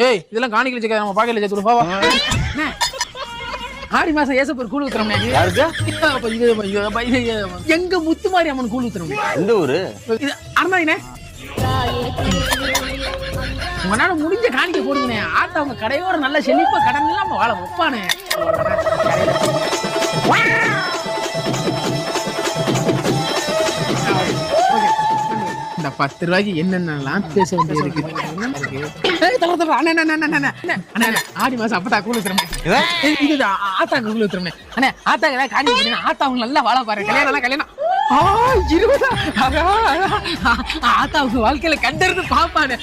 ஏய் இதெல்லாம் காணிக்கல சேக்க நம்ம பாக்கல சேத்து பாவா ஆடி மாசம் ஏசப்பர் கூழ் ஊத்துறோம் எங்க முத்துமாரி அம்மன் கூழ் ஊத்துறோம். எந்த ஊரு? அருணாயினே உங்களால முடிஞ்ச காணிக்க போடுங்கண்ணே. ஆத்தா அவங்க கடையோட நல்ல செழிப்பா கடன் இல்லாம வாழ வைப்பானே. இந்த 10 ரூபாய்க்கு என்னென்னலாம் பேச வேண்டியது இருக்கு. ஆடி மாசம் அப்பதா கூழ் ஊத்துறோம். ஆத்தா கூழ் ஊத்துறோம். அண்ணே ஆத்தா ஏதாவது காணி ஆத்தா அவங்க நல்லா வாழ பாரு. கல்யாணம் கல்யாணம் 20 ஆத்தா அவங்க வாழ்க்கையில கண்டறிந்து பாப்பானே.